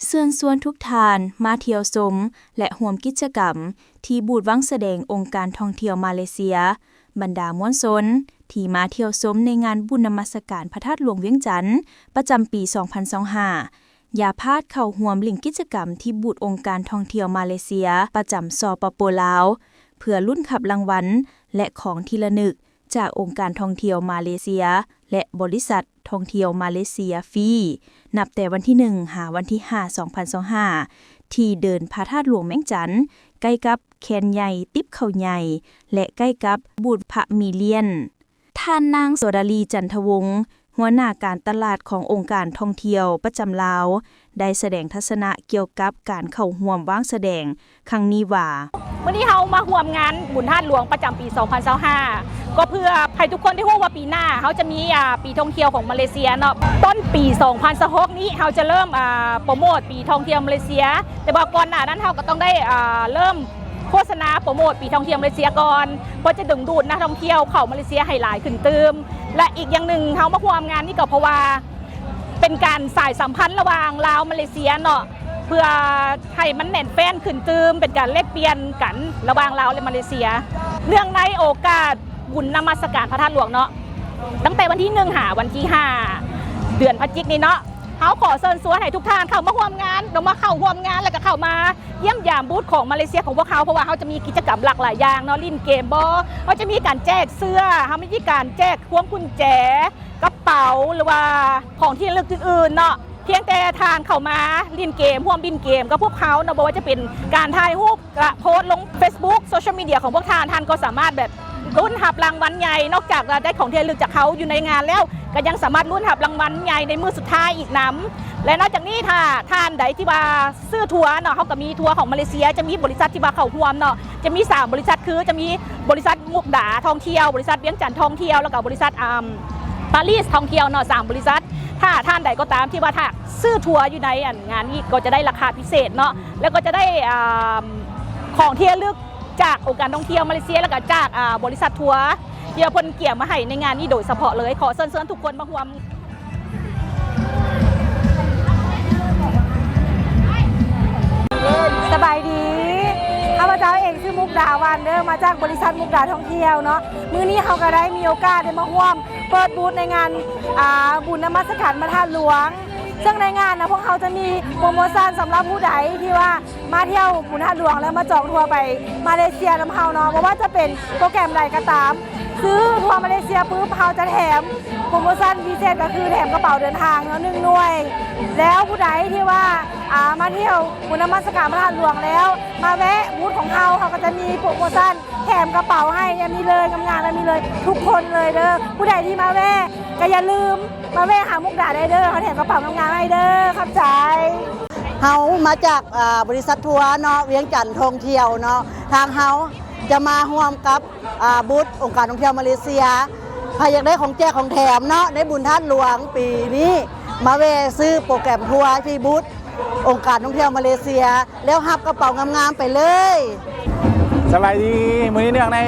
เชิญชวนทุกท่านมาเที่ยวชมและร่วมกิจกรรมที่บูธวังแสดงองค์การท่องเที่ยวมาเลเซียบรรดามวลชนที่มาเที่ยวชมในงานบุญนมัสการพระธาตุหลวงเวียงจันทน์ประจำปี 2025 อย่าพลาดเข้าร่วมลิงก์กิจกรรมที่บูธองค์การท่องเที่ยวมาเลเซียประจำสปป.ลาวเพื่อลุ้นขับรางวัลและของที่ระลึกจากองค์การท่องเที่ยวมาเลเซียและบริษัทท่องเที่ยวมาเลเซียฟรีนับแต่วันที่1หาวันที่5 2025ที่เดินพระธาตุหลวงเวียงจันทน์ใกล้กับแคนใหญ่ติ๊บเขาใหญ่และใกล้กับบูธพระมีเลียนท่านนางโสดาลีจันทวงศ์หัวหน้าการตลาดขององค์การท่องเที่ยวประจำลาวได้แสดงทัศนะเกี่ยวกับการเข้าร่วมวางแสดงครั้งนี้ว่าวันนี้เรามาร่วมงานบุญธาตุหลวงประจำปี 2025 ก็เพื่อให้ทุกคนได้รู้ว่าปีหน้าเขาจะมีปีท่องเที่ยวของมาเลเซียเนาะต้นปี 2026 นี้เราจะเริ่มโปรโมทปีท่องเที่ยวมาเลเซียแต่ว่าก่อนหน้านั้นเราก็ต้องได้เริ่มโฆษณาโปรโมทปีท่องเที่ยวมาเลเซียก่อนเพื่อจะดึงดูดนักท่องเที่ยวเข้ามาเลเซียให้หลายขึ้นเติมและอีกอย่างหนึ่งเรามาร่วมงานนี้ก็เพราะว่าเป็นการสายสัมพันธ์ระหว่างลาวมาเลเซียเนาะเพื่อให้มันแน่นแฟ้นขึ้นตืมเป็นการแลกเปลี่ยนกันระหว่างลาวและมาเลเซียเรื่องในโอกาสบุญนมัสการพระธาตุหลวงเนาะตั้งแต่วันที่1หาวันที่5เดือนพฤศจิกายนนี้เนาะเขาขอเชิญชวนให้ทุกท่านเข้ามาร่วมงานเรามาเข้าร่วมงานแล้วก็เข้ามาเยี่ยมยามบูธของมาเลเซียของพวกเขาเพราะว่าเขาจะมีกิจกรรมหลากหลายอย่างเนาะลิ้นเกมบอเขาจะมีการแจกเสื้อเขามีการแจกพวงกุญแจกระเป๋าหรือว่าของที่ระลึกอื่นๆเนาะเพียงแต่ทานเข้ามาลินเกมพวกบินเกมกับพวกเขาเนาะบอกว่าจะเป็นการถ่ายรูปกระโพสลง Facebook โซเชียลมีเดียของพวกท่านก็สามารถแบบรุ่นหับรางวัลใหญ่นอกจากได้ของที่ระลึกจากเขาอยู่ในงานแล้วก็ยังสามารถรุ่นหับรางวัลใหญ่ในมื้อสุดท้ายอีกน้ำและนอกจากนี้ถ้าท่านใดที่ว่าซื้อทัวร์เนาะเขาก็มีทัวร์ของมาเลเซียจะมีบริษัทที่ว่าเข้าร่วมเนาะจะมี3บริษัทคือจะมีบริษัทมุกดาท่องเที่ยวบริษัทเวียงจันทร์ท่องเที่ยวแล้วก็บริษัทปารีสท่องเที่ยวเนาะ3บริษัทถ้าท่านใดก็ตามที่ว่าถ้าซื้อทัวร์อยู่ในงานนี้ก็จะได้ราคาพิเศษเนาะแล้วก็จะได้ของที่ระลึกจากองค์การท่องเที่ยวมาเลเซียแล้วก็จากบริษัททัวร์เดี๋ยวพลเกี่ยมมาให้ในงานนี้โดยเฉพาะเลยขอเชิญทุกคนมาร่วมสบายดีข้าพเจ้าเองชื่อมุกดาวันเด้อมาจากบริษัทมุกดาท่องเที่ยวเนาะมื้อนี้เขาก็ได้มีโอกาสได้มาร่วมเปิดบูธในงานบุญนมัสการพระธาตุหลวงซึ่งในงานนะพวกเขาจะมีโปรโมชั่นสำหรับผู้ใดที่ว่ามาเที่ยวบุญธาตุหลวงแล้วมาจองทัวร์ไปมาเลเซียน้ำเฮาเนาะเพราะว่าจะเป็นโปรแกรมใดก็ตามซื้อทัวร์มาเลเซียปุ๊บเขาจะแถมโปรโมชั่นพิเศษก็คือแถมกระเป๋าเดินทางเนาะ1 หน่วยแล้วผู้ใดที่ว่ามาเที่ยวบุญนมัสการพระธาตุหลวงแล้วมาแวะบูธของเขาก็จะมีโปรโมชั่นแถมกระเป๋าให้ยังมีเลยงามๆมีเลยทุกคนเลยเด้อผู้ใดที่มาแวะก็อย่าลืมมาแวะหามุกดาได้เด้อเขาแถมกระเป๋างามๆให้เด้อครับใจเฮามาจากบริษัททัวร์เนาะเวียงจันทร์ท่องเที่ยวเนาะทางเฮาจะมาร่วมกับบูธองค์การท่องเที่ยวมาเลเซียใครอยากได้ของแจกของแถมเนาะในบุญธาตุหลวงปีนี้มาแวะซื้อโปรแกรมทัวร์ที่บูธองค์การท่องเที่ยวมาเลเซียแล้วรับกระเป๋างามๆไปเลยสบายดีมื้อนี้เนื่องใน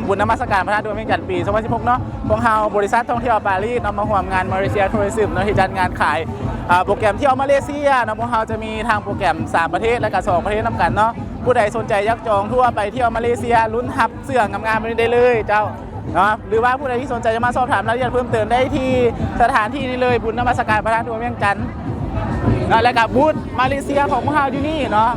บุญนมัสการพระธาตุหลวงเวียงจันทร์ปี 2016 เนาะพวกเราบริษัทท่องเที่ยวปารีสนำมาร่วมงานมาเลเซียทัวริซึมเนาะที่จัดงานขายโปรแกรมเที่ยวมาเลเซียเนาะพวกเราจะมีทางโปรแกรม3ประเทศและก็2ประเทศนำกันเนาะผู้ใดสนใจอยากจองทัวร์ไปเที่ยวมาเลเซียลุ้นรับเสื้องามๆไปได้เลยเจ้าเนาะหรือว่าผู้ใดที่สนใจจะมาสอบถามรายละเอียดเพิ่มเติมได้ที่สถานที่นี้เลยบุญนมัสการพระธาตุหลวงเวียงจันทร์และกับบูธมาเลเซียของพวกเราอยู่นี่เนาะ